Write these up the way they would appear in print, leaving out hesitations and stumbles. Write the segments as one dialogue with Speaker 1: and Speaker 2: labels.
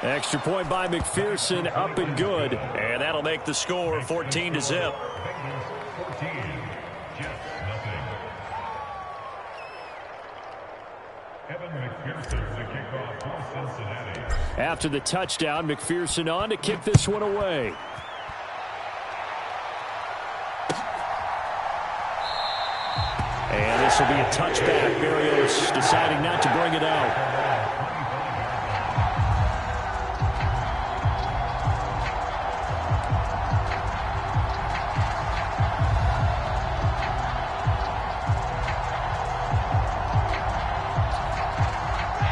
Speaker 1: Extra point by McPherson, up and good. And that'll make the score 14-0. After the touchdown, McPherson on to kick this one away. And this will be a touchback. Berrios deciding not to bring it out.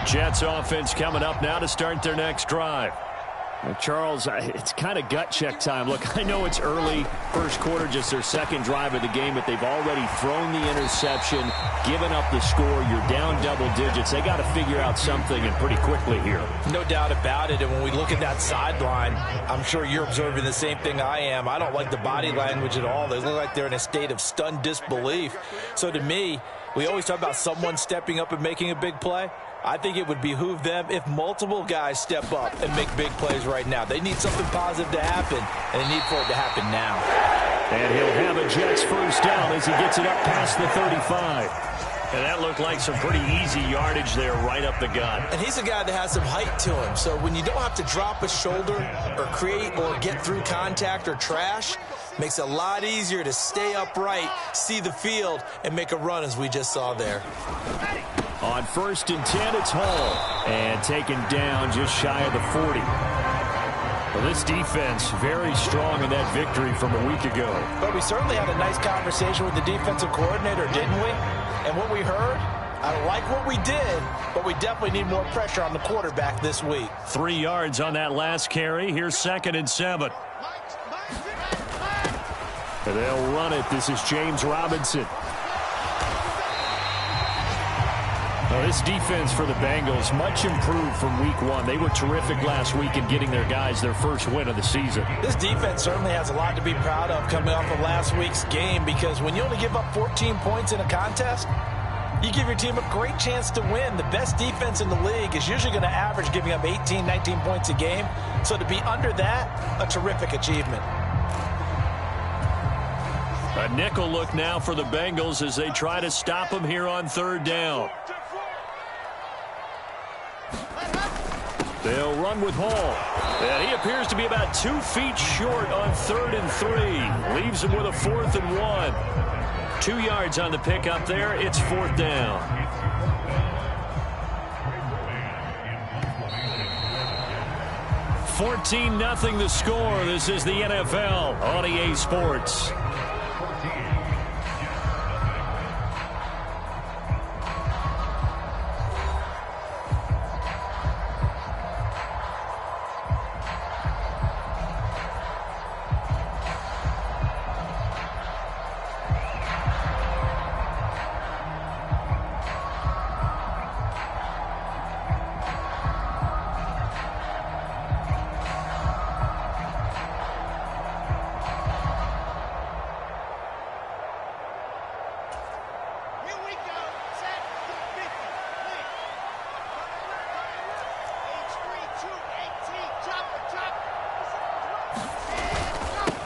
Speaker 1: Jets offense coming up now to start their next drive. Well, Charles, it's kind of gut check time. Look, I know it's early, first quarter, just their second drive of the game, but they've already thrown the interception, given up the score. You're down double digits. They got to figure out something, and pretty quickly here.
Speaker 2: No doubt about it, and when we look at that sideline, I'm sure you're observing the same thing I am. I don't like the body language at all. They look like they're in a state of stunned disbelief. So to me, we always talk about someone stepping up and making a big play. I think it would behoove them if multiple guys step up and make big plays right now. They need something positive to happen, and they need for it to happen now.
Speaker 1: And he'll have a Jets first down as he gets it up past the 35. And that looked like some pretty easy yardage there right up the gut.
Speaker 2: And he's a guy that has some height to him. So when you don't have to drop a shoulder or create or get through contact or trash, makes it a lot easier to stay upright, see the field, and make a run as we just saw there.
Speaker 1: On 1st and 10, it's Hall. And taken down just shy of the 40. Well, this defense very strong in that victory from a week ago.
Speaker 2: But we certainly had a nice conversation with the defensive coordinator, didn't we? And what we heard, I like what we did, but we definitely need more pressure on the quarterback this week.
Speaker 1: 3 yards on that last carry. Here's 2nd and 7. And they'll run it. This is James Robinson. Now, this defense for the Bengals, much improved from week 1. They were terrific last week in getting their guys their first win of the season.
Speaker 2: This defense certainly has a lot to be proud of coming off of last week's game, because when you only give up 14 points in a contest, you give your team a great chance to win. The best defense in the league is usually going to average giving up 18, 19 points a game. So to be under that, a terrific achievement.
Speaker 1: A nickel look now for the Bengals as they try to stop them here on 3rd down. They'll run with Hall. And he appears to be about 2 feet short on 3rd and 3. Leaves him with a 4th and 1. 2 yards on the pickup there. It's 4th down. $14-0 the score. This is the NFL on EA Sports.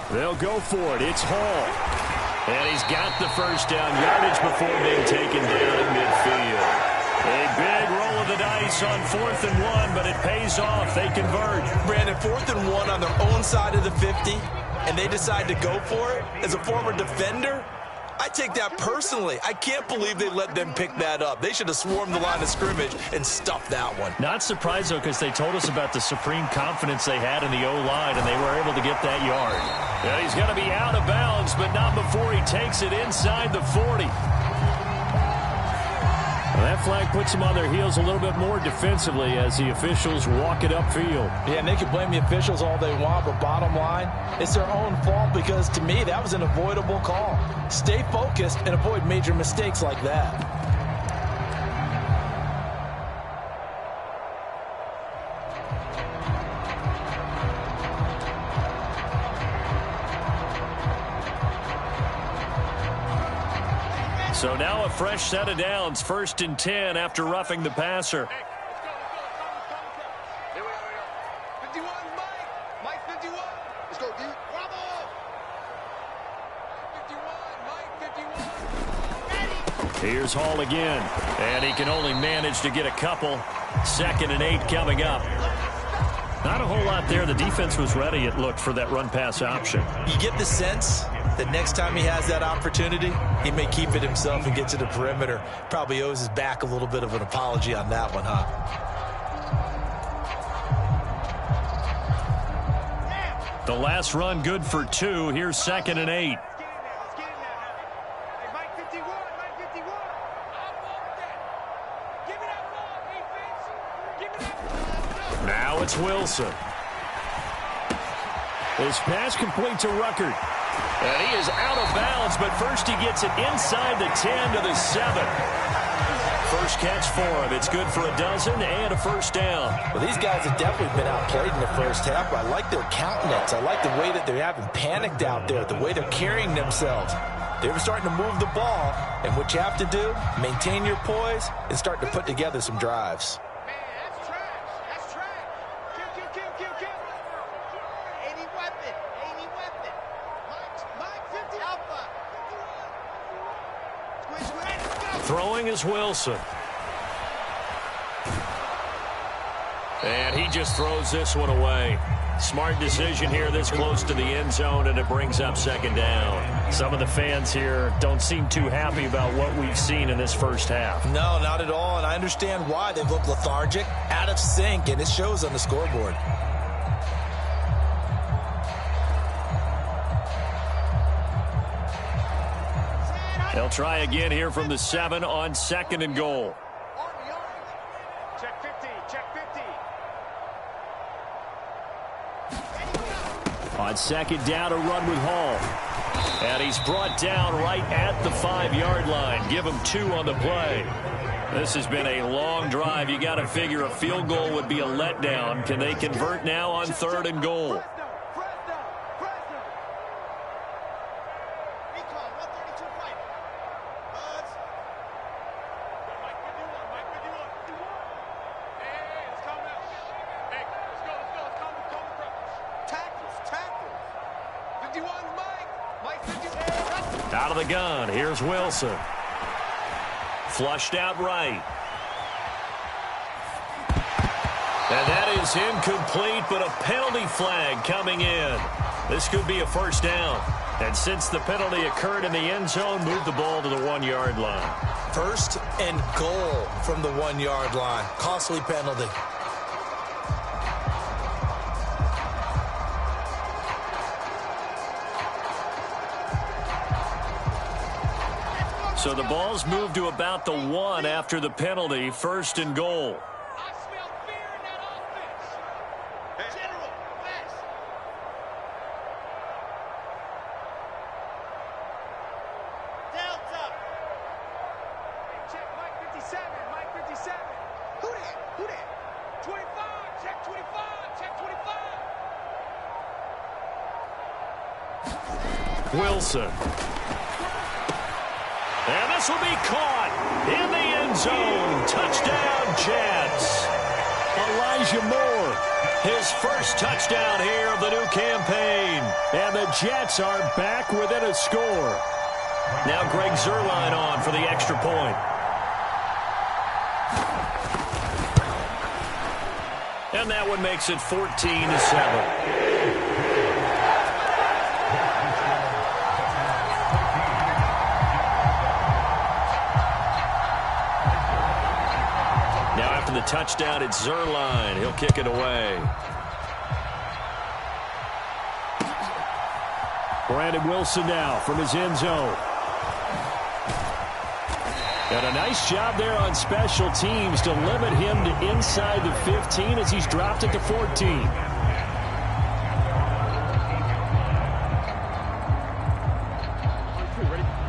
Speaker 1: They'll go for it. It's Hall. And he's got the first down yardage before being taken down at midfield. A big roll of the dice on 4th and 1, but it pays off. They convert.
Speaker 2: Brandon, 4th and 1 on their own side of the 50, and they decide to go for it. As a former defender, I take that personally. I can't believe they let them pick that up. They should have swarmed the line of scrimmage and stuffed that one.
Speaker 1: Not surprised, though, because they told us about the supreme confidence they had in the O-line, and they were able to get that yard. Yeah, he's going to be out of bounds, but not before he takes it inside the 40. Well, that flag puts them on their heels a little bit more defensively as the officials walk it upfield.
Speaker 2: Yeah, and they can blame the officials all they want, but bottom line, it's their own fault because, to me, that was an avoidable call. Stay focused and avoid major mistakes like that.
Speaker 1: So now a fresh set of downs, 1st and 10 after roughing the passer. Here's Hall again, and he can only manage to get a couple. 2nd and 8 coming up. Not a whole lot there. The defense was ready, it looked, for that run-pass option.
Speaker 2: You get the sense that next time he has that opportunity, he may keep it himself and get to the perimeter. Probably owes his back a little bit of an apology on that one, huh?
Speaker 1: The last run good for 2. Here's 2nd and 8. Now it's Wilson. His pass complete to Ruckert. And he is out of bounds, but first he gets it inside the 10 to the 7. First catch for him. It's good for a dozen and a first down.
Speaker 2: Well, these guys have definitely been outplayed in the first half, but I like their countenance. I like the way that they haven't panicked out there, the way they're carrying themselves. They're starting to move the ball, and what you have to do, maintain your poise and start to put together some drives.
Speaker 1: Throwing is Wilson. And he just throws this one away. Smart decision here this close to the end zone, and it brings up 2nd down. Some of the fans here don't seem too happy about what we've seen in this first half.
Speaker 2: No, not at all, and I understand why. They've looked lethargic, out of sync, and it shows on the scoreboard.
Speaker 1: They'll try again here from the 7 on 2nd and goal.
Speaker 3: Check 50, check 50.
Speaker 1: On 2nd down, a run with Hall. And he's brought down right at the 5-yard line. Give him 2 on the play. This has been a long drive. You got to figure a field goal would be a letdown. Can they convert now on 3rd and goal? Out of the gun, here's Wilson. Flushed out right. And that is incomplete, but a penalty flag coming in. This could be a first down. And since the penalty occurred in the end zone, move the ball to the 1-yard line.
Speaker 2: 1st and goal from the 1-yard line. Costly penalty.
Speaker 1: So the ball's moved to about the 1 after the penalty. 1st and goal.
Speaker 3: I smell fear in that offense. General, West. Delta. Hey, check Mike 57, Mike 57. Who that? Who that? 25, check 25, check 25.
Speaker 1: Wilson. And this will be caught in the end zone. Touchdown, Jets. Elijah Moore, his first touchdown here of the new campaign. And the Jets are back within a score. Now Greg Zuerlein on for the extra point. And that one makes it 14-7. The touchdown, it's Zuerlein. He'll kick it away. Brandon Wilson now from his end zone. And a nice job there on special teams to limit him to inside the 15 as he's dropped it to 14.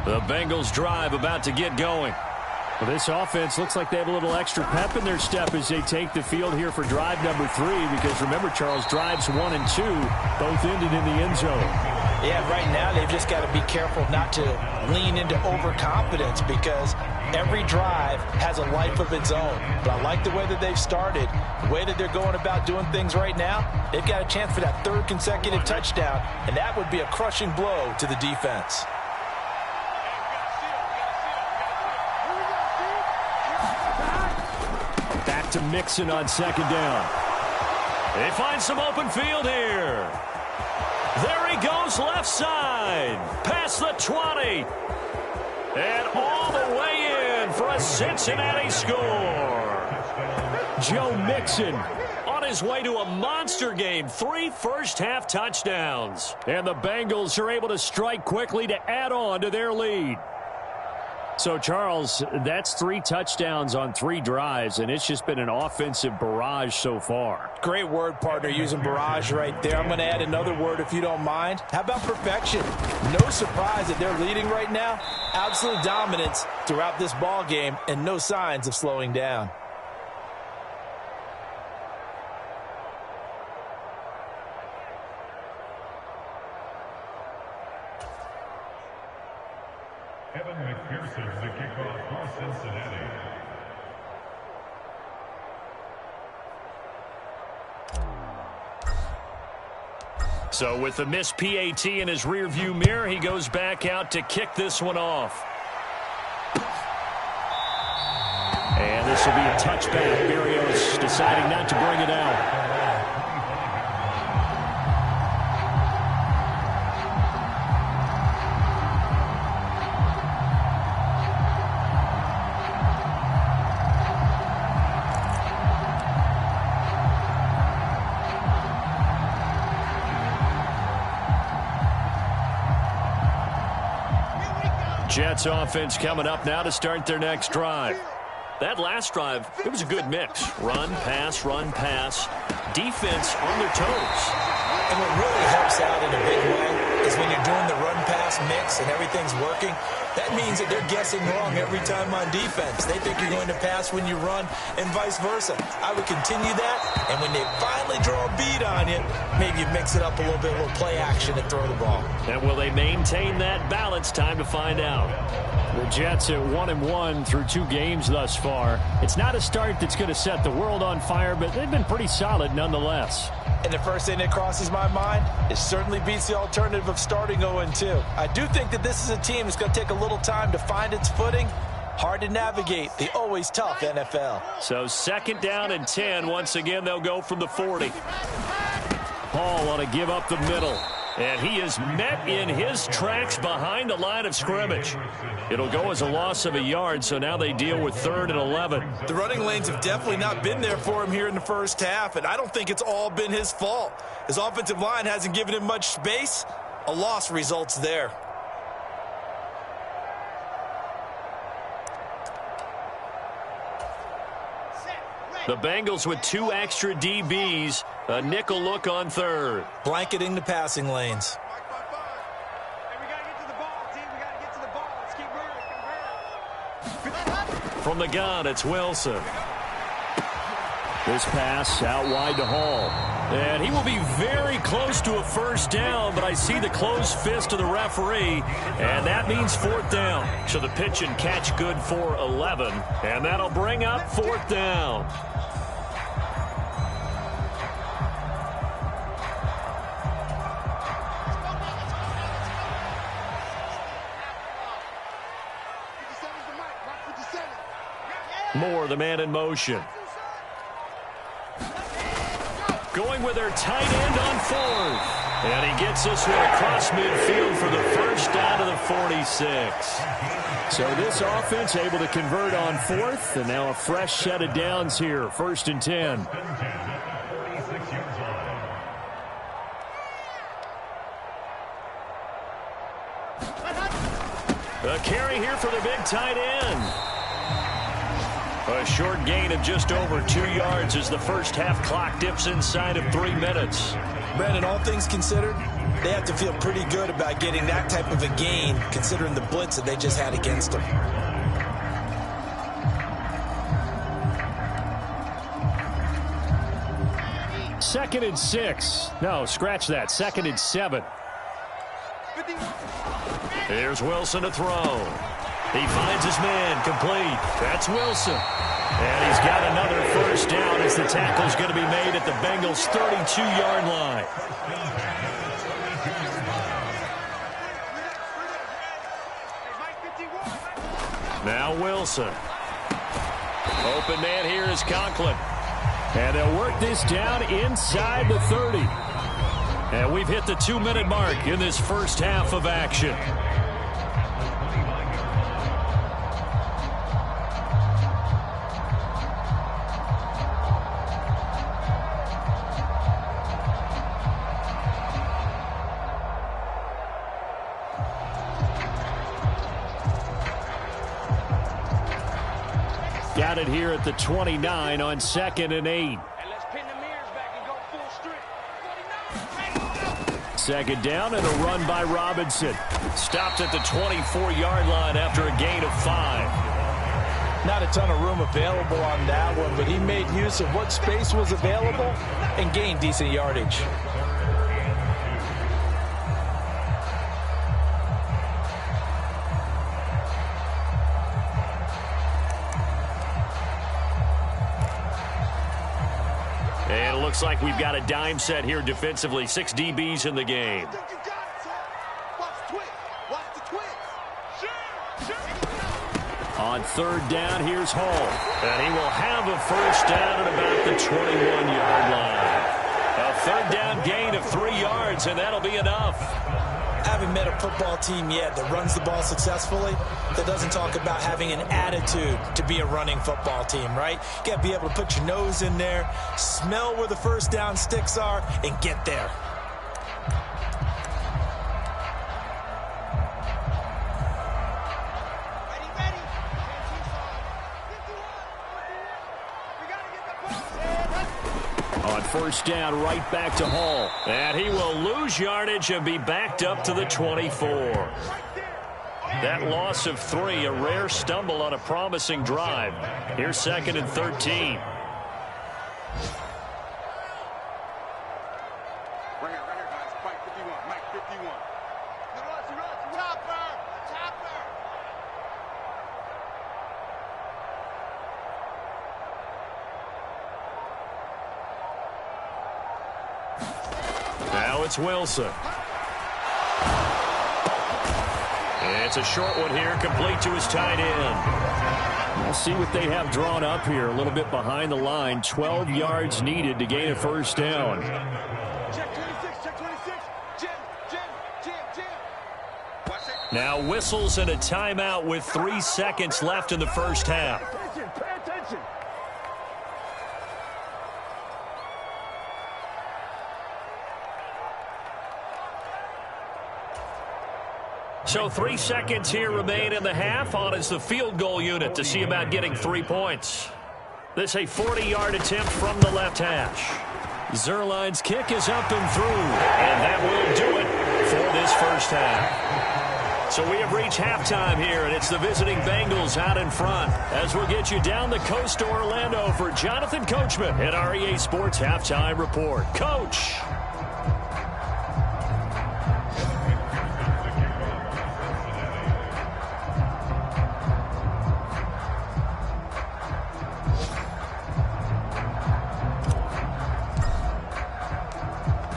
Speaker 1: The Bengals drive about to get going. Well, this offense looks like they have a little extra pep in their step as they take the field here for drive number 3, because remember, Charles, drives 1 and 2 both ended in the end zone.
Speaker 2: Yeah, right now they've just got to be careful not to lean into overconfidence, because every drive has a life of its own. But I like the way that they've started, the way that they're going about doing things right now. They've got a chance for that 3rd consecutive touchdown, and that would be a crushing blow to the defense.
Speaker 1: back to Mixon on second down. They find some open field here. There he goes left side. Past the 20. And all the way in for a Cincinnati score. Joe Mixon on his way to a monster game. 3 first-half touchdowns. And the Bengals are able to strike quickly to add on to their lead. So, Charles, that's 3 touchdowns on 3 drives, and it's just been an offensive barrage so far.
Speaker 2: Great word, partner, using barrage right there. I'm going to add another word if you don't mind. How about perfection? No surprise that they're leading right now. Absolute dominance throughout this ball game and no signs of slowing down.
Speaker 4: The kickoff for Cincinnati.
Speaker 1: So with the missed PAT in his rearview mirror, he goes back out to kick this one off. And this will be a touchback. Berrios deciding not to bring it out. Jets offense coming up now to start their next drive. That last drive, it was a good mix. Run, pass, defense on their toes.
Speaker 2: And what really helps out in a big way is when you're doing the run-pass mix and everything's working, that means that they're guessing wrong every time on defense. They think you're going to pass when you run and vice versa. I would continue that, and when they finally draw a bead on you, maybe you mix it up a little bit, a little play action and throw the ball.
Speaker 1: And will they maintain that balance? Time to find out. The Jets at 1-1 through 2 games thus far. It's not a start that's going to set the world on fire, but they've been pretty solid nonetheless.
Speaker 2: And the first thing that crosses my mind, it certainly beats the alternative of starting 0-2. I do think that this is a team that's going to take a little time to find its footing. Hard to navigate the always tough NFL.
Speaker 1: So 2nd down and 10. Once again, they'll go from the 40. Hall on a give up the middle. And he is met in his tracks behind the line of scrimmage. It'll go as a loss of a yard, so now they deal with 3rd and 11.
Speaker 2: The running lanes have definitely not been there for him here in the first half, and I don't think it's all been his fault. His offensive line hasn't given him much space. A loss results there.
Speaker 1: The Bengals with 2 extra DBs, a nickel look on 3rd.
Speaker 2: Blanketing the passing lanes.
Speaker 3: Hey, we got to get to the ball, team. We got to get to the ball. Let's keep moving.
Speaker 1: From the gun, it's Wilson. This pass out wide to Hall. And he will be very close to a first down, but I see the closed fist of the referee, and that means 4th down. So the pitch and catch good for 11, and that'll bring up 4th down. Moore, the man in motion. Going with their tight end on 4th. And he gets this one across midfield for the first down to the 46. So this offense able to convert on 4th, and now a fresh set of downs here, 1st and 10. A carry here for the big tight end. A short gain of just over 2 yards as the first half clock dips inside of 3 minutes.
Speaker 2: Brandon, all things considered, they have to feel pretty good about getting that type of a gain, considering the blitz that they just had against them.
Speaker 1: Second and 6. No, scratch that. 2nd and 7. Here's Wilson to throw. He finds his man, complete. That's Wilson. And he's got another first down as the tackle's going to be made at the Bengals' 32-yard line. Now Wilson. Open man here is Conklin. And they'll work this down inside the 30. And we've hit the 2-minute mark in this first half of action. Got it here at the 29 on 2nd and 8.
Speaker 3: And let's pin the mirrors back and go full strip.
Speaker 1: 2nd down and a run by Robinson. Stopped at the 24-yard line after a gain of 5.
Speaker 2: Not a ton of room available on that one, but he made use of what space was available and gained decent yardage.
Speaker 1: And it looks like we've got a dime set here defensively. 6 DBs in the game. On 3rd down, here's Hall. And he will have a first down at about the 21-yard line. A 3rd down gain of 3 yards, and that'll be enough.
Speaker 2: I haven't met a football team yet that runs the ball successfully that doesn't talk about having an attitude to be a running football team, right? You got to be able to put your nose in there, smell where the first down sticks are, and get there.
Speaker 1: On 1st down, right back to Hall. And he will lose yardage and be backed up to the 24. That loss of 3, a rare stumble on a promising drive. Here's 2nd and 13.
Speaker 3: Right here, guys. Mike 51. Mike 51. Chopper! Chopper!
Speaker 1: Now it's Wilson. It's a short one here, complete to his tight end. We'll see what they have drawn up here. A little bit behind the line. 12 yards needed to gain a first down.
Speaker 3: Check 26, check 26. Jim.
Speaker 1: Now whistles and a timeout with 3 seconds left in the first half.
Speaker 3: Pay attention.
Speaker 1: So 3 seconds here remain in the half. On is the field goal unit to see about getting 3 points. This a 40-yard attempt from the left hash. Zerline's kick is up and through. And that will do it for this first half. So we have reached halftime here, and it's the visiting Bengals out in front. As we'll get you down the coast to Orlando for Jonathan Coachman at our EA Sports Halftime Report. Coach.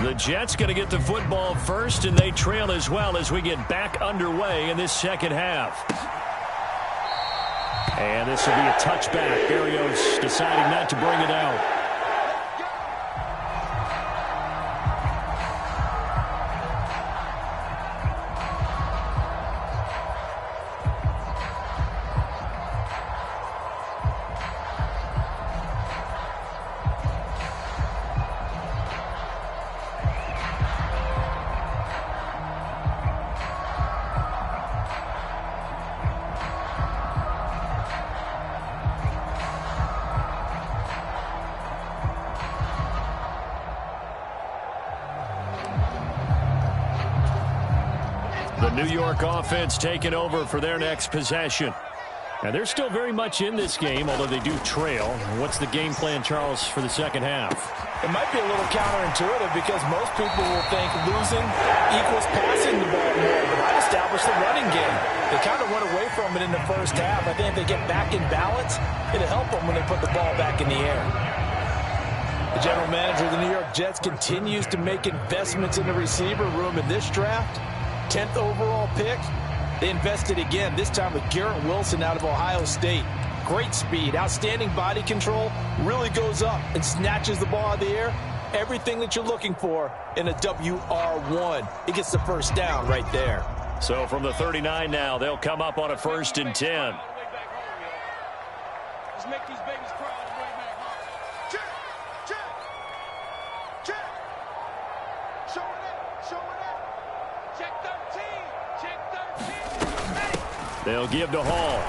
Speaker 1: The Jets going to get the football first, and they trail as well as we get back underway in this second half. And this will be a touchback. Berrios deciding not to bring it out. The New York offense taking over for their next possession. And they're still very much in this game, although they do trail. What's the game plan, Charles, for the second half?
Speaker 2: It might be a little counterintuitive because most people will think losing equals passing the ball more, but I'd establish the running game. They kind of went away from it in the first half. I think if they get back in balance, it'll help them when they put the ball back in the air. The general manager of the New York Jets continues to make investments in the receiver room in this draft. 10th overall pick. They invested again, this time with Garrett Wilson out of Ohio State. great speed, outstanding body control, really goes up and snatches the ball out of the air. Everything that you're looking for in a WR1. He gets the first down right there.
Speaker 1: So from the 39 now, they'll come up on a 1st and 10.
Speaker 3: Let's make these babies cry on the way back home. Check, check, check. Show it up, show it up. Check 13, check 13. Ready.
Speaker 1: They'll give to Hall.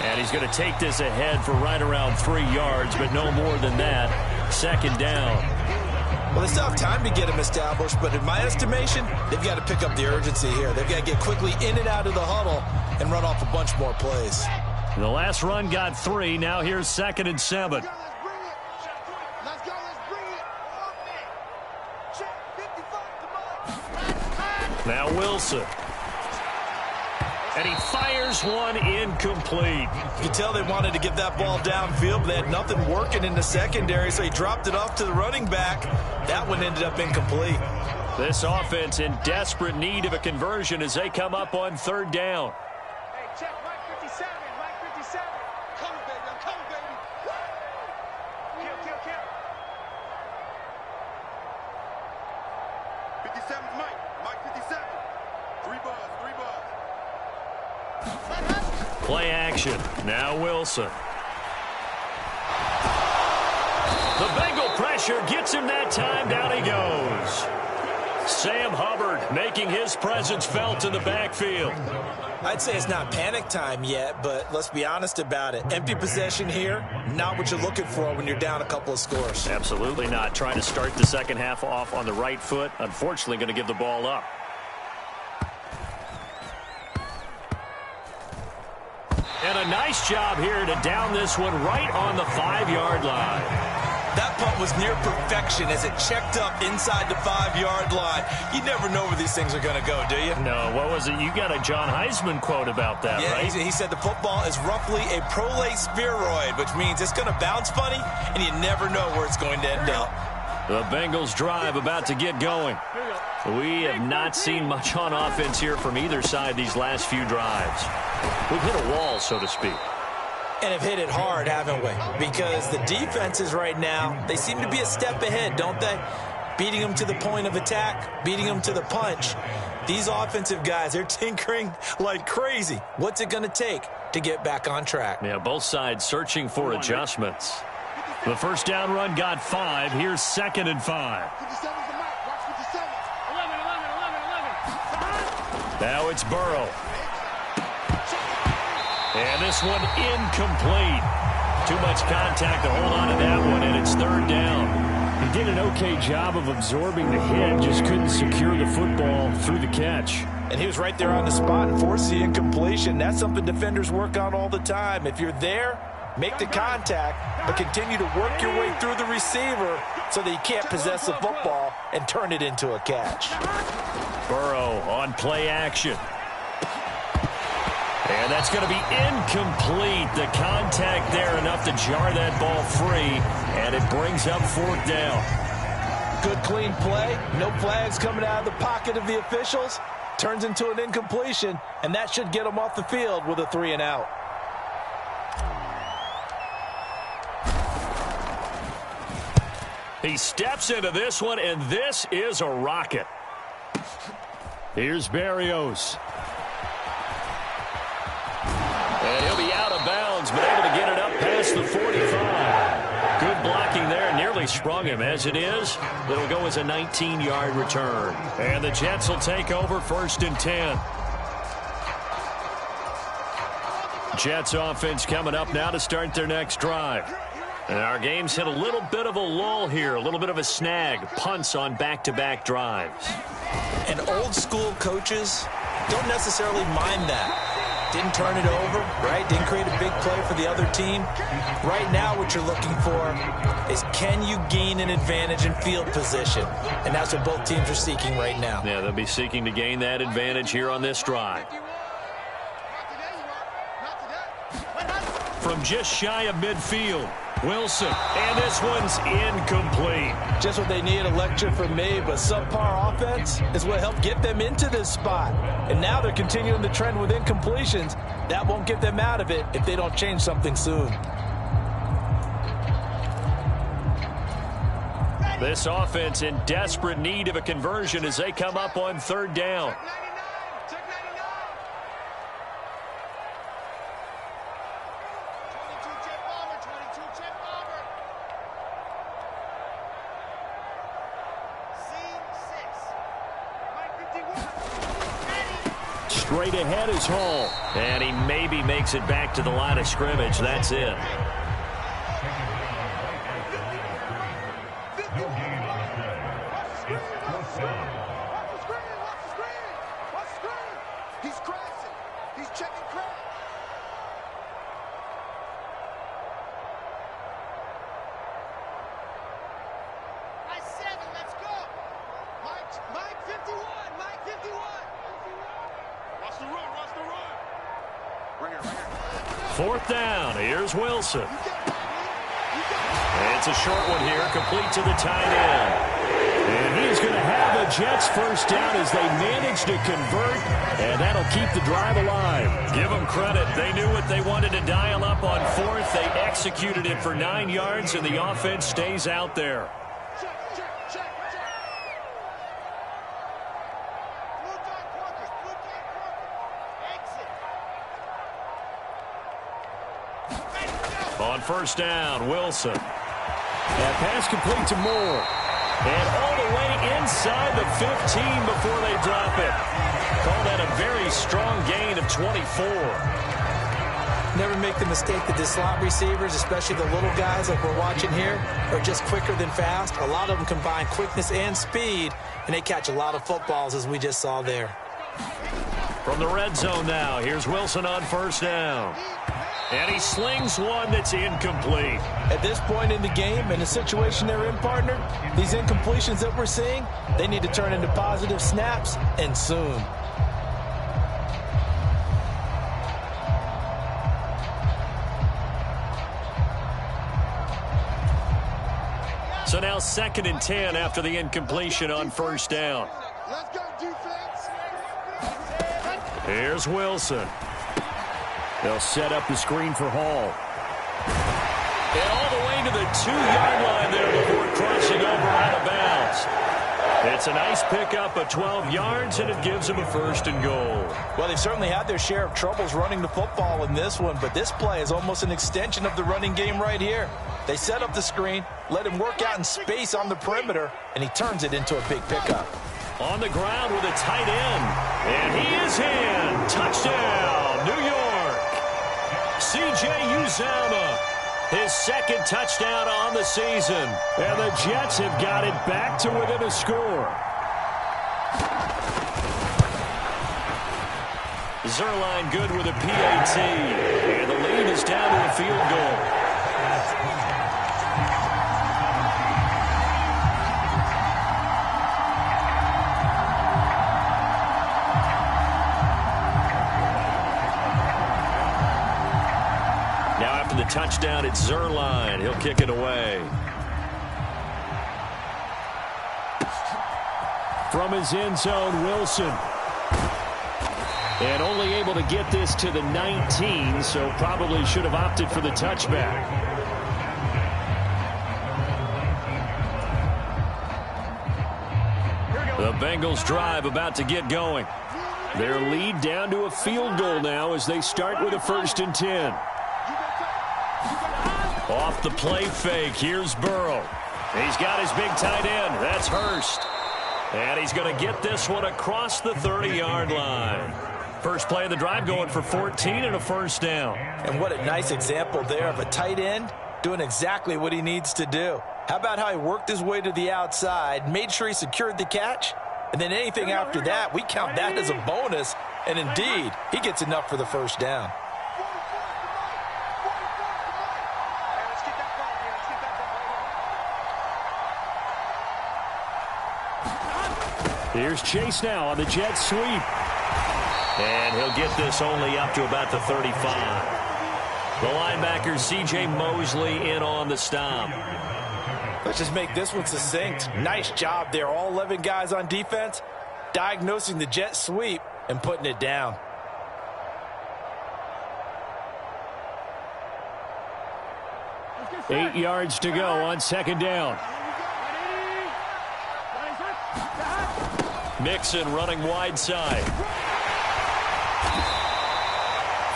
Speaker 1: And he's going to take this ahead for right around 3 yards, but no more than that. 2nd down.
Speaker 2: Well, they still have time to get him established, but in my estimation, they've got to pick up the urgency here. They've got to get quickly in and out of the huddle and run off a bunch more plays.
Speaker 1: The last run got 3. Now here's 2nd and 7.
Speaker 3: Let's go, let's bring it. Check 55, come on.
Speaker 1: Now Wilson. And he fires one incomplete.
Speaker 2: You can tell they wanted to get that ball downfield, but they had nothing working in the secondary, so he dropped it off to the running back. That one ended up incomplete.
Speaker 1: This offense in desperate need of a conversion as they come up on 3rd down.
Speaker 3: Hey, check Mike 57, Mike 57. Come, baby, I'm coming, baby. Kill, kill, kill. 57's Mike, Mike 57. 3 bars, 3 bars.
Speaker 1: Play action. Now Wilson. The Bengal pressure gets him that time. Down he goes. Sam Hubbard making his presence felt in the backfield.
Speaker 2: I'd say it's not panic time yet, but let's be honest about it. Empty possession here, not what you're looking for when you're down a couple of scores.
Speaker 1: Absolutely not. Trying to start the second half off on the right foot. Unfortunately, going to give the ball up. And a nice job here to down this one right on the 5-yard line.
Speaker 2: That punt was near perfection as it checked up inside the 5-yard line. You never know where these things are going to go, do you?
Speaker 1: No, what was it? You got a John Heisman quote about that,
Speaker 2: yeah,
Speaker 1: right?
Speaker 2: He said the football is roughly a prolate spheroid, which means it's going to bounce funny, and you never know where it's going to end up.
Speaker 1: The Bengals drive about to get going. We have not seen much on offense here from either side these last few drives. We've hit a wall, so to speak.
Speaker 2: And have hit it hard, haven't we? Because the defenses right now, they seem to be a step ahead, don't they? Beating them to the point of attack, beating them to the punch. These offensive guys, they're tinkering like crazy. What's it going to take to get back on track?
Speaker 1: Yeah, both sides searching for adjustments. The 1st down run got 5. Here's 2nd and 5.
Speaker 3: 57's the mark. Watch 57. 11, 11, 11, 11.
Speaker 1: Now it's Burrow. And this one incomplete. Too much contact to hold on to that one, and it's 3rd down. He did an okay job of absorbing the hit, just couldn't secure the football through the catch.
Speaker 2: And he was right there on the spot and forced the incompletion. That's something defenders work on all the time. If you're there, make the contact, but continue to work your way through the receiver so that you can't possess the football and turn it into a catch.
Speaker 1: Burrow on play action. And that's going to be incomplete. The contact there enough to jar that ball free, and it brings up 4th down.
Speaker 2: Good clean play. No flags coming out of the pocket of the officials. Turns into an incompletion, and that should get them off the field with a 3 and out.
Speaker 1: He steps into this one, and this is a rocket. Here's Berrios. And he'll be out of bounds, but able to get it up past the 45. Good blocking there, nearly sprung him. As it is, it'll go as a 19-yard return. And the Jets will take over 1st and 10. Jets offense coming up now to start their next drive. And our game's hit a little bit of a lull here, a little bit of a snag. Punts on back-to-back drives.
Speaker 2: And old-school coaches don't necessarily mind that. Didn't turn it over, right? Didn't create a big play for the other team. Right now what you're looking for is can you gain an advantage in field position? And that's what both teams are seeking right now.
Speaker 1: Yeah, they'll be seeking to gain that advantage here on this drive. From just shy of midfield, Wilson, and this one's incomplete.
Speaker 2: Just what they need, a lecture from me, but subpar offense is what helped get them into this spot. And now they're continuing the trend with incompletions. That won't get them out of it if they don't change something soon.
Speaker 1: This offense in desperate need of a conversion as they come up on third down. Straight ahead is Hall. And he maybe makes it back to the line of scrimmage. That's it. Fourth down. Here's Wilson. It's a short one here, complete to the tight end. And he's going to have the Jets first down as they manage to convert, and that'll keep the drive alive. Give them credit. They knew what they wanted to dial up on fourth. They executed it for 9 yards, and the offense stays out there. On first down, Wilson. That pass complete to Moore. And all the way inside the 15 before they drop it. Call that a very strong gain of 24.
Speaker 2: Never make the mistake that the slot receivers, especially the little guys like we're watching here, are just quicker than fast. A lot of them combine quickness and speed, and they catch a lot of footballs, as we just saw there.
Speaker 1: From the red zone now, here's Wilson on first down. And he slings one that's incomplete.
Speaker 2: At this point in the game, in the situation they're in, partner, these incompletions that we're seeing, they need to turn into positive snaps, and soon.
Speaker 1: So now 2nd and 10 after the incompletion on first down.
Speaker 3: Let's go, defense.
Speaker 1: Here's Wilson. They'll set up the screen for Hall. And all the way to the 2-yard line there before crossing over out of bounds. It's a nice pickup of 12 yards, and it gives them a 1st and goal.
Speaker 2: Well, they've certainly had their share of troubles running the football in this one, but this play is almost an extension of the running game right here. They set up the screen, let him work out in space on the perimeter, and he turns it into a big pickup.
Speaker 1: On the ground with a tight end. And he is in. Touchdown, New York. C.J. Uzomah, his 2nd touchdown on the season. And the Jets have got it back to within a score. Zerline good with a PAT. And the lead is down to a field goal. The touchdown, it's Zerline. He'll kick it away. From his end zone, Wilson. And only able to get this to the 19, so probably should have opted for the touchback. The Bengals drive about to get going. Their lead down to a field goal now as they start with a 1st and 10. Off the play fake, here's Burrow. He's got his big tight end. That's Hurst. And he's going to get this one across the 30-yard line. First play of the drive going for 14 and a 1st down.
Speaker 2: And what a nice example there of a tight end doing exactly what he needs to do. How about how he worked his way to the outside, made sure he secured the catch, and then anything after that, we count that as a bonus. And indeed, he gets enough for the 1st down.
Speaker 1: Here's Chase now on the jet sweep. And he'll get this only up to about the 35. The linebacker C.J. Mosley in on the stop.
Speaker 2: Let's just make this one succinct. Nice job there. All 11 guys on defense diagnosing the jet sweep and putting it down.
Speaker 1: Eight yards to go on second down. Mixon running wide side.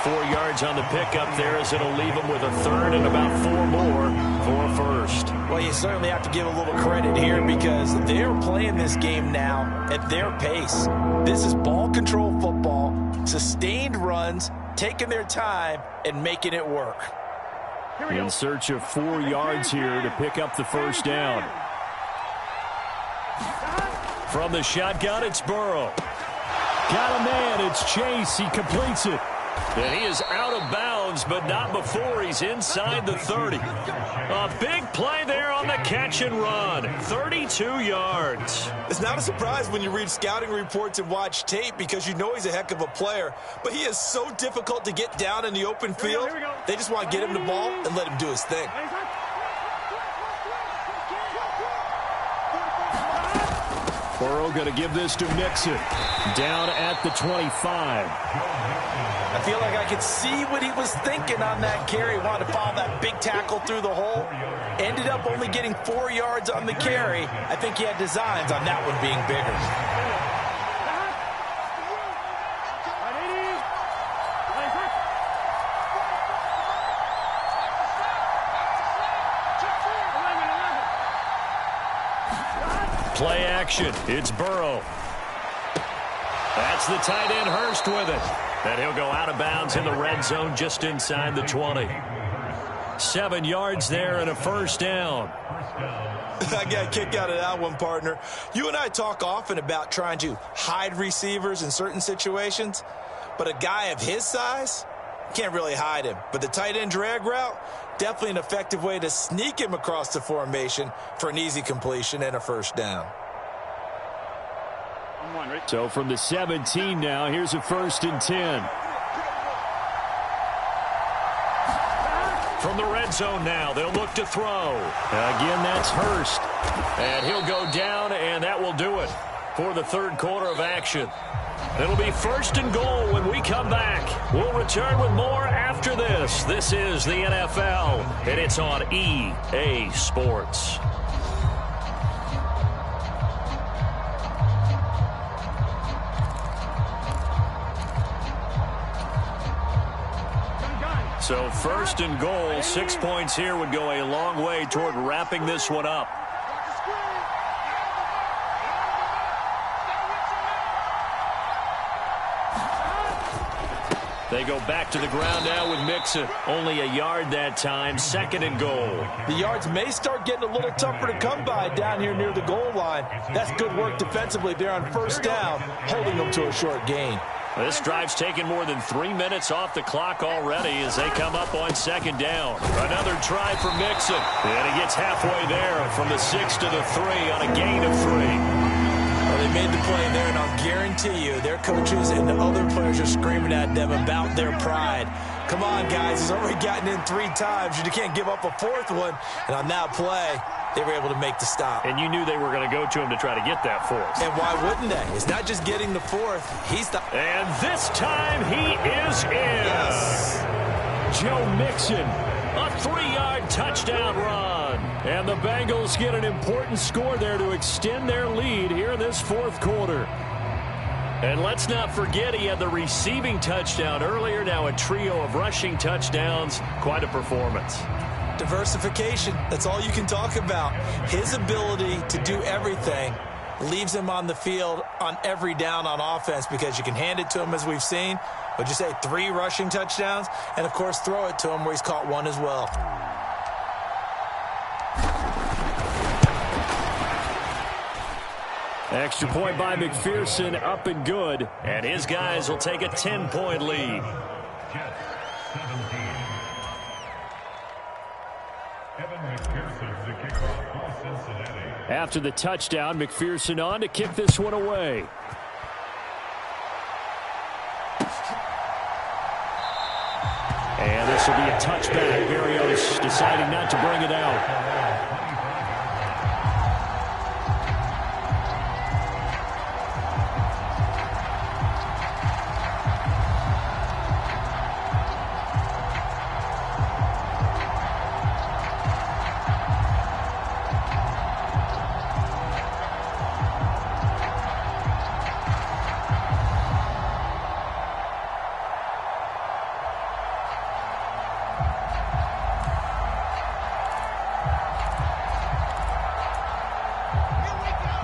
Speaker 1: 4 yards on the pickup there as it'll leave him with a third and about 4 more for a first.
Speaker 2: Well, you certainly have to give a little credit here because they're playing this game now at their pace. This is ball control football, sustained runs, taking their time and making it work.
Speaker 1: In search of 4 yards here to pick up the first down. From the shotgun, it's Burrow. Got a man, it's Chase. He completes it. And he is out of bounds, but not before he's inside the 30. A big play there on the catch and run. 32 yards.
Speaker 5: It's not a surprise when you read scouting reports and watch tape because you know he's a heck of a player. But he is so difficult to get down in the open field. They just want to get him the ball and let him do his thing.
Speaker 1: Burrow going to give this to Mixon. Down at the 25.
Speaker 2: I feel like I could see what he was thinking on that carry. Wanted to follow that big tackle through the hole. Ended up only getting 4 yards on the carry. I think he had designs on that one being bigger.
Speaker 1: Play action. It's Burrow. That's the tight end Hurst with it. And he'll go out of bounds in the red zone just inside the 20. 7 yards there and a first down.
Speaker 5: I got a kick out of that one, partner. You and I talk often about trying to hide receivers in certain situations, but a guy of his size can't really hide him. But the tight end drag route, definitely an effective way to sneak him across the formation for an easy completion and a first down.
Speaker 1: So from the 17 now, here's a 1st and 10. From the red zone now, they'll look to throw. Again, that's Hurst. And he'll go down, and that will do it for the third quarter of action. It'll be 1st and goal when we come back. We'll return with more after this. This is the NFL, and it's on EA Sports. So 1st and goal, 6 points here would go a long way toward wrapping this one up. They go back to the ground now with Mixon. Only a yard that time, 2nd and goal.
Speaker 2: The yards may start getting a little tougher to come by down here near the goal line. That's good work defensively there on first down, holding them to a short gain.
Speaker 1: This drive's taken more than 3 minutes off the clock already as they come up on 2nd down. Another try for Mixon. And he gets halfway there from the 6 to the 3 on a gain of 3.
Speaker 5: Well, they made the play there, and I'll guarantee you their coaches and the other players are screaming at them about their pride. Come on, guys. He's already gotten in 3 times. You can't give up a 4th one. And on that play, they were able to make the stop.
Speaker 1: And you knew they were going to go to him to try to get that 4th.
Speaker 5: And why wouldn't they? It's not just getting the 4th. He's the...
Speaker 1: And this time he is in.
Speaker 5: Yes.
Speaker 1: Joe Mixon, a 3-yard touchdown run. And the Bengals get an important score there to extend their lead here in this 4th quarter. And let's not forget he had the receiving touchdown earlier. Now a trio of rushing touchdowns. Quite a performance.
Speaker 5: Diversification, that's all you can talk about. His ability to do everything leaves him on the field on every down on offense because you can hand it to him as we've seen. Would you say 3 rushing touchdowns? And, of course, throw it to him where he's caught 1 as well.
Speaker 1: Extra point by McPherson, up and good. And his guys will take a 10-point lead. After the touchdown, McPherson on to kick this one away. And this will be a touchback. Berrios deciding not to bring it out.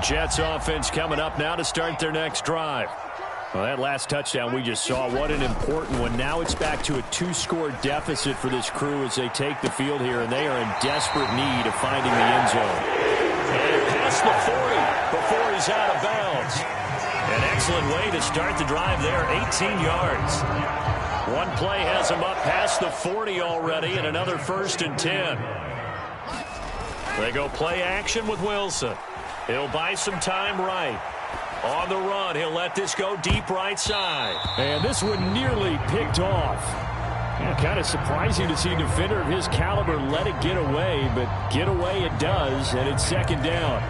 Speaker 1: Jets offense coming up now to start their next drive. Well, that last touchdown we just saw, what an important one. Now it's back to a 2-score deficit for this crew as they take the field here, and they are in desperate need of finding the end zone. And past the 40 before he's out of bounds. An excellent way to start the drive there, 18 yards. One play has him up past the 40 already, and another 1st and 10. They go play action with Wilson. He'll buy some time right. On the run, he'll let this go deep right side. And this one nearly picked off. Yeah, kind of surprising to see a defender of his caliber let it get away, but get away it does, and it's 2nd down.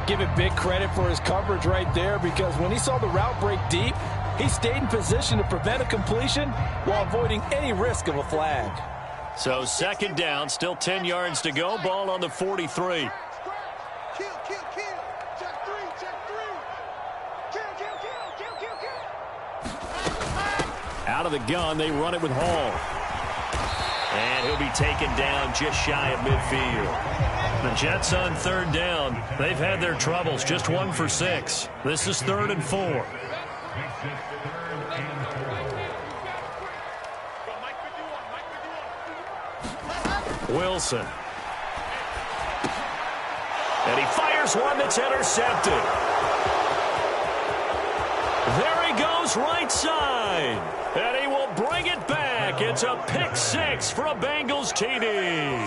Speaker 2: Give it big credit for his coverage right there, because when he saw the route break deep, he stayed in position to prevent a completion while avoiding any risk of a flag.
Speaker 1: So 2nd down, still 10 yards to go. Ball on the 43. Out of the gun, they run it with Hall. And he'll be taken down just shy of midfield. The Jets on 3rd down. They've had their troubles, just 1 for 6. This is 3rd and 4. Wilson. And he fires one that's intercepted. There he goes right side. And he will bring it back. It's a pick 6 for a Bengals TD.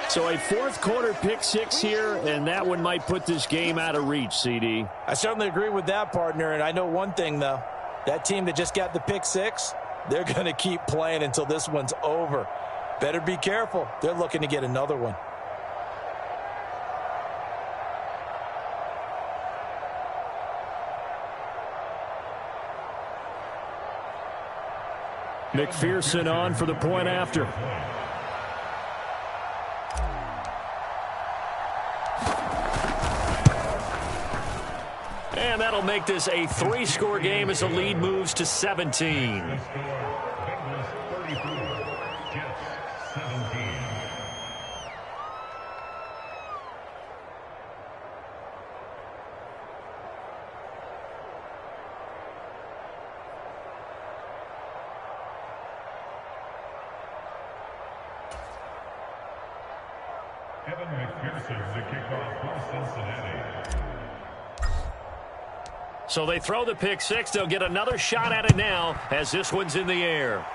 Speaker 1: So a 4th quarter pick 6 here, and that one might put this game out of reach, CD.
Speaker 2: I certainly agree with that, partner. And I know one thing, though. That team that just got the pick 6, they're going to keep playing until this one's over. Better be careful. They're looking to get another one.
Speaker 1: McPherson on for the point after. And that'll make this a 3-score game as the lead moves to 17. So they throw the pick 6. They'll get another shot at it now as this one's in the air.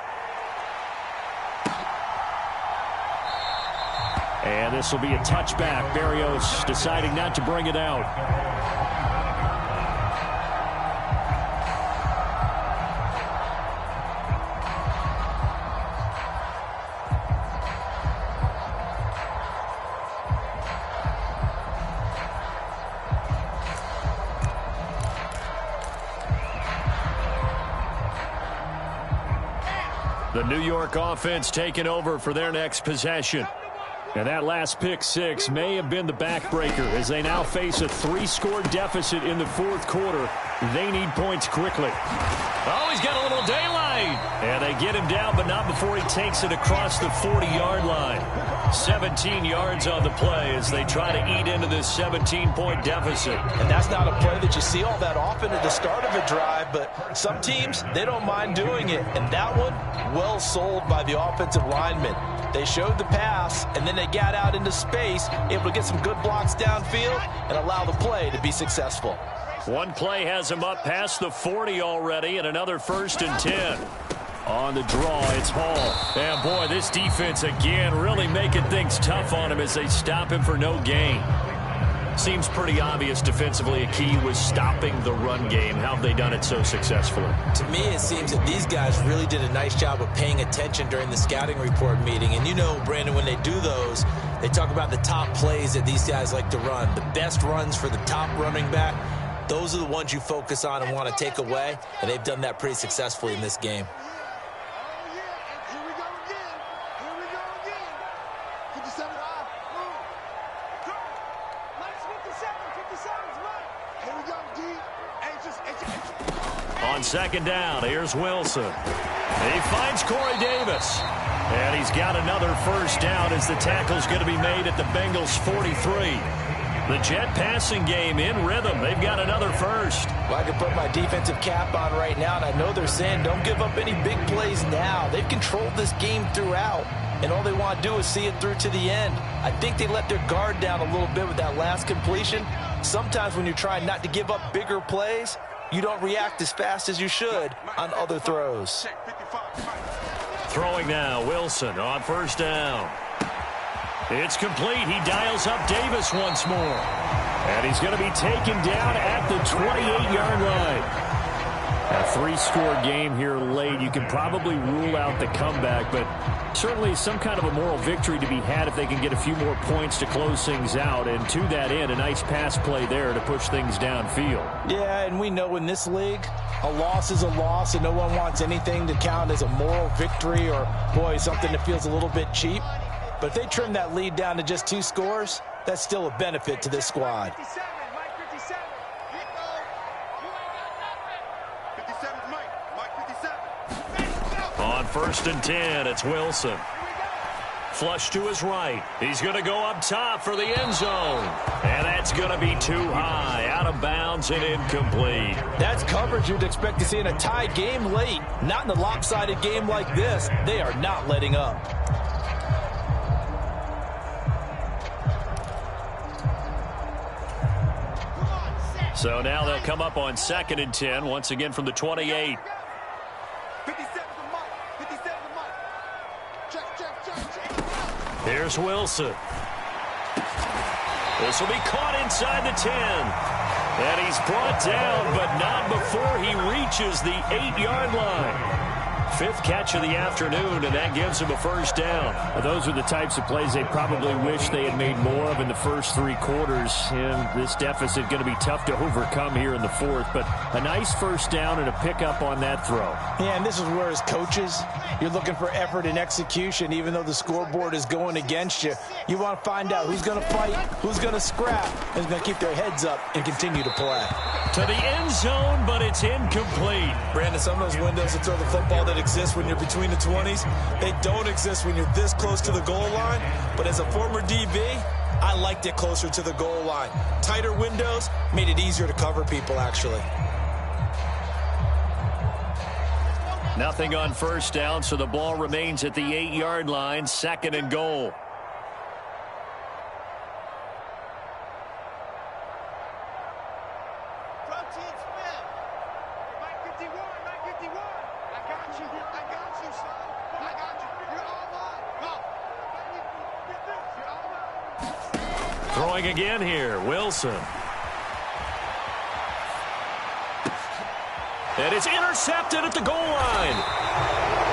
Speaker 1: And this will be a touchback. Berrios deciding not to bring it out. The New York offense taking over for their next possession. And that last pick 6 may have been the backbreaker as they now face a 3-score deficit in the 4th quarter. They need points quickly. Oh, he's got a little daylight. And they get him down, but not before he takes it across the 40-yard line. 17 yards on the play as they try to eat into this 17-point deficit.
Speaker 2: And that's not a play that you see all that often at the start of a drive, but some teams, they don't mind doing it. And that one, well sold by the offensive lineman. They showed the pass, and then they got out into space, able to get some good blocks downfield and allow the play to be successful.
Speaker 1: One play has him up past the 40 already, and another 1st and 10. On the draw, it's Hall. And boy, this defense again really making things tough on him as they stop him for no gain. Seems pretty obvious defensively a key was stopping the run game. How have they done it so successfully?
Speaker 2: To me, it seems that these guys really did a nice job of paying attention during the scouting report meeting. And you know, Brandon, when they do those, they talk about the top plays that these guys like to run. The best runs for the top running back, those are the ones you focus on and want to take away. And they've done that pretty successfully in this game.
Speaker 1: On second down, here's Wilson. He finds Corey Davis. And he's got another first down as the tackle's going to be made at the Bengals' 43. The Jet passing game in rhythm. They've got another first.
Speaker 2: Well, I can put my defensive cap on right now, and I know they're saying don't give up any big plays now. They've controlled this game throughout, and all they want to do is see it through to the end. I think they let their guard down a little bit with that last completion. Sometimes when you're trying not to give up bigger plays, you don't react as fast as you should on other throws.
Speaker 1: Throwing now, Wilson on first down. It's complete. He dials up Davis once more. And he's going to be taken down at the 28-yard line. A 3-score game here late. You can probably rule out the comeback, but certainly some kind of a moral victory to be had if they can get a few more points to close things out. And to that end, a nice pass play there to push things downfield.
Speaker 2: Yeah, and we know in this league, a loss is a loss, and no one wants anything to count as a moral victory or, boy, something that feels a little bit cheap. But if they trim that lead down to just 2 scores, that's still a benefit to this squad.
Speaker 1: On first and 10, it's Wilson. Flush to his right. He's going to go up top for the end zone. And that's going to be too high, out of bounds and incomplete.
Speaker 2: That's coverage you'd expect to see in a tied game late. Not in a lopsided game like this. They are not letting up.
Speaker 1: So now they'll come up on second and 10, once again from the 28. Here's Wilson. This will be caught inside the 10. And he's brought down, but not before he reaches the 8-yard line. 5th catch of the afternoon, and that gives him a first down. Those are the types of plays they probably wish they had made more of in the first 3 quarters. And this deficit going to be tough to overcome here in the 4th. But a nice first down and a pickup on that throw.
Speaker 2: Yeah, and this is where as coaches, you're looking for effort and execution. Even though the scoreboard is going against you, you want to find out who's going to fight, who's going to scrap, and who's going to keep their heads up and continue to play.
Speaker 1: To the end zone, but it's incomplete.
Speaker 5: Brandon, some of those windows to throw the football that exist when you're between the 20s, they don't exist when you're this close to the goal line. But as a former DB, I liked it closer to the goal line. Tighter windows made it easier to cover people, actually.
Speaker 1: Nothing on first down, so the ball remains at the 8-yard line, 2nd and goal. Throwing again here, Wilson. And it's intercepted at the goal line.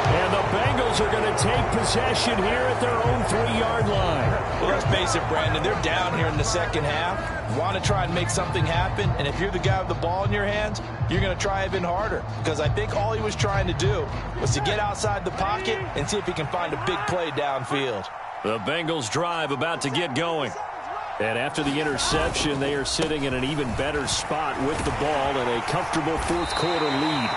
Speaker 1: And the Bengals are going to take possession here at their own 3-yard line.
Speaker 2: Well, let's face it, Brandon, they're down here in the second half. Want to try and make something happen, and if you're the guy with the ball in your hands, you're going to try even harder. Because I think all he was trying to do was to get outside the pocket and see if he can find a big play downfield.
Speaker 1: The Bengals drive about to get going. And after the interception, they are sitting in an even better spot with the ball and a comfortable 4th quarter lead.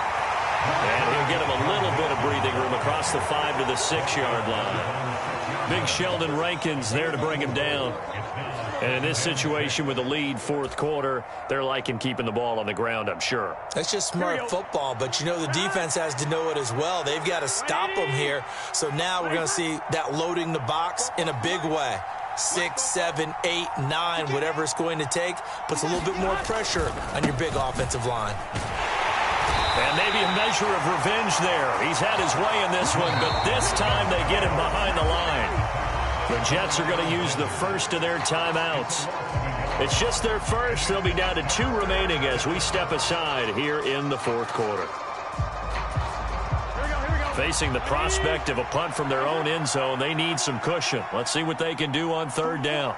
Speaker 1: And he'll get him a little bit of breathing room across the 5 to the 6-yard line. Big Sheldon Rankins there to bring him down. And in this situation with the lead 4th quarter, they're liking keeping the ball on the ground, I'm sure.
Speaker 5: That's just smart football, but you know the defense has to know it as well. They've got to stop them here. So now we're going to see that loading the box in a big way. 6, 7, 8, 9, whatever it's going to take, puts a little bit more pressure on your big offensive line.
Speaker 1: And maybe a measure of revenge there. He's had his way in this one, but this time they get him behind the line. The Jets are going to use the first of their timeouts. It's just their first. They'll be down to 2 remaining as we step aside here in the fourth quarter. Facing the prospect of a punt from their own end zone, they need some cushion. Let's see what they can do on third down.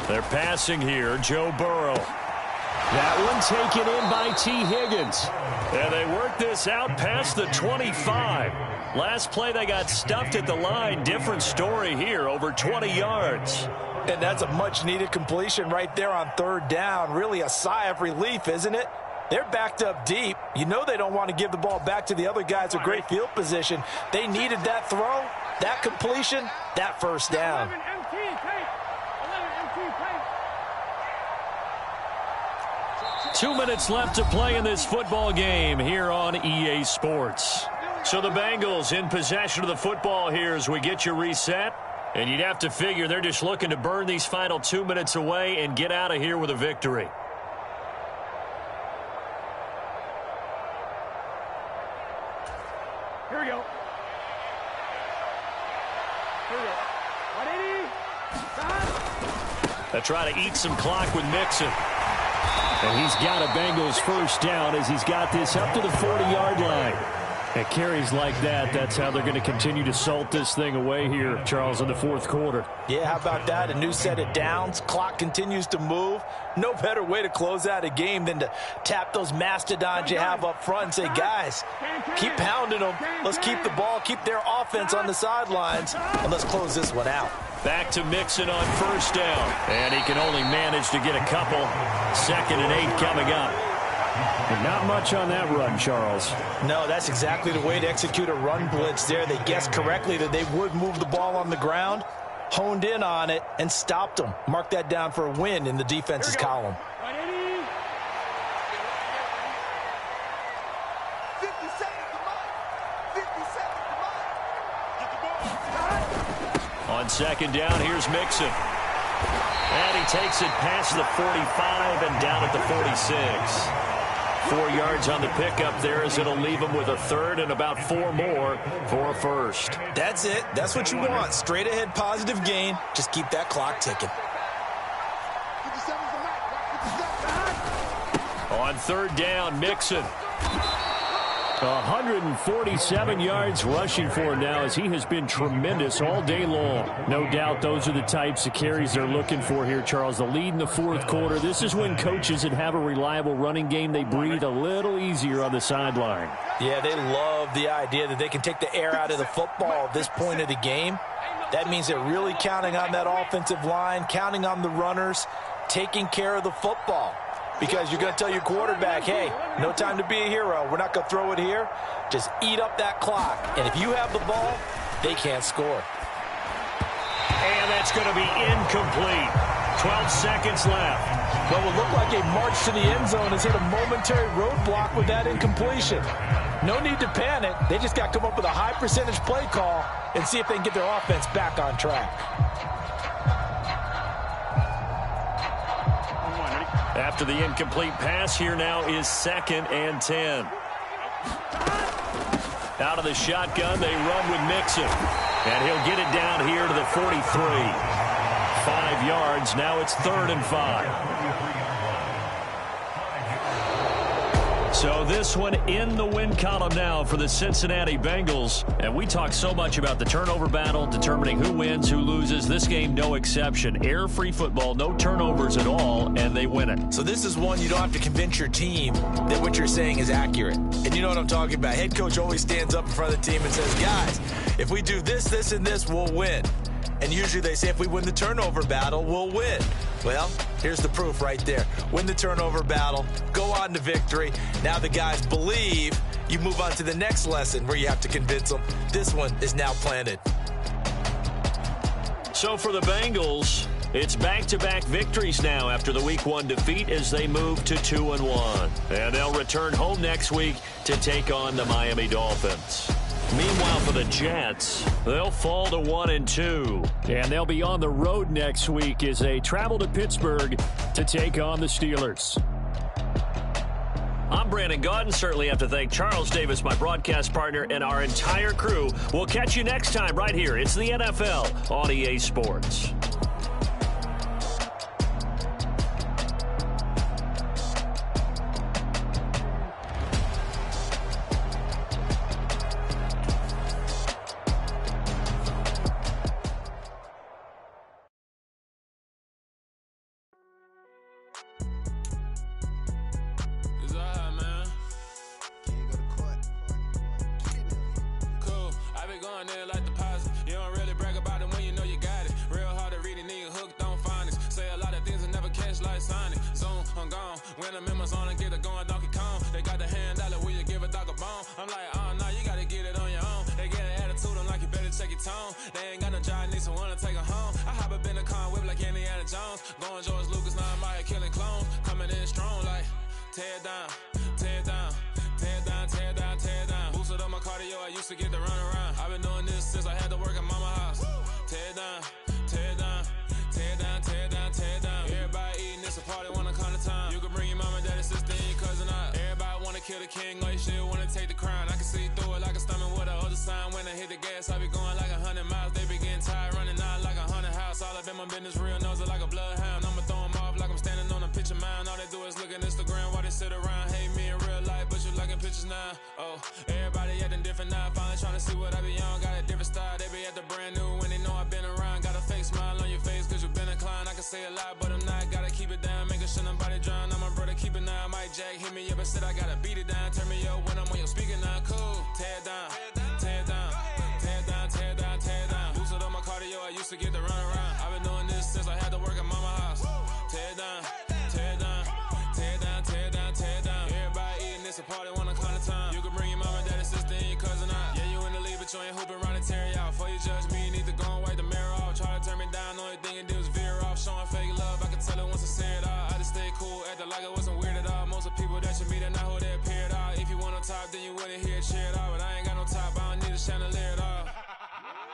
Speaker 1: They're passing here, Joe Burrow. That one taken in by T. Higgins. And they work this out past the 25. Last play they got stuffed at the line. Different story here, over 20 yards.
Speaker 2: And that's a much-needed completion right there on third down. Really a sigh of relief, isn't it? They're backed up deep. You know they don't want to give the ball back to the other guys with great field position. They needed that throw, that completion, that first down.
Speaker 1: 2 minutes left to play in this football game here on EA Sports. So the Bengals in possession of the football here as we get you reset. And you'd have to figure they're just looking to burn these final 2 minutes away and get out of here with a victory.
Speaker 3: Here we go.
Speaker 1: They try to eat some clock with Mixon. And he's got a Bengals first down as he's got this up to the 40-yard line. And carries like that, that's how they're going to continue to salt this thing away here, Charles, in the fourth quarter.
Speaker 2: Yeah, how about that? A new set of downs. Clock continues to move. No better way to close out a game than to tap those mastodons you have up front and say, guys, keep pounding them. Let's keep the ball, keep their offense on the sidelines, and let's close this one out.
Speaker 1: Back to Mixon on first down. And he can only manage to get a couple. 2nd and 8 coming up. And not much on that run, Charles.
Speaker 2: No, that's exactly the way to execute a run blitz there. They guessed correctly that they would move the ball on the ground, honed in on it, and stopped them. Mark that down for a win in the defense's column.
Speaker 3: 50 seconds to mark. 50 seconds to mark. Get the ball.
Speaker 1: On second down, here's Mixon. And he takes it past the 45 and down at the 46. 4 yards on the pickup there as it'll leave him with a third and about 4 more for a first.
Speaker 5: That's it. That's what you want. Straight ahead positive gain. Just keep that clock ticking.
Speaker 3: 57's the mark. 57.
Speaker 1: On third down, Mixon. 147 yards rushing for him now as he has been tremendous all day long. No doubt those are the types of carries they're looking for here, Charles. The lead in the fourth quarter. This is when coaches that have a reliable running game, they breathe a little easier on the sideline.
Speaker 2: Yeah, they love the idea that they can take the air out of the football at this point of the game. That means they're really counting on that offensive line, counting on the runners, taking care of the football. Because you're going to tell your quarterback, hey, no time to be a hero. We're not going to throw it here. Just eat up that clock. And if you have the ball, they can't score.
Speaker 1: And that's going to be incomplete. 12 seconds left.
Speaker 2: What will look like a march to the end zone has hit a momentary roadblock with that incompletion. No need to panic. They just got to come up with a high percentage play call and see if they can get their offense back on track.
Speaker 1: After the incomplete pass, here now is 2nd and 10. Out of the shotgun, they run with Mixon. And he'll get it down here to the 43. 5 yards, now it's 3rd and 5. So this one in the win column now for the Cincinnati Bengals. And we talk so much about the turnover battle, determining who wins, who loses. This game, no exception. Error-free football, no turnovers at all, and they win it.
Speaker 5: So this is one you don't have to convince your team that what you're saying is accurate. And you know what I'm talking about. Head coach always stands up in front of the team and says, guys, if we do this, this, and this, we'll win. And usually they say if we win the turnover battle, we'll win. Well, here's the proof right there. Win the turnover battle, go on to victory. Now the guys believe. You move on to the next lesson where you have to convince them. This one is now planted.
Speaker 1: So for the Bengals, it's back-to-back victories now after the Week 1 defeat as they move to 2-1. And they'll return home next week to take on the Miami Dolphins. Meanwhile, for the Jets, they'll fall to 1-2. And they'll be on the road next week as they travel to Pittsburgh to take on the Steelers. I'm Brandon Gaudin. Certainly have to thank Charles Davis, my broadcast partner, and our entire crew. We'll catch you next time right here. It's the NFL on EA Sports.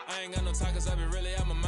Speaker 6: I ain't got no time 'cause I be really out my mind.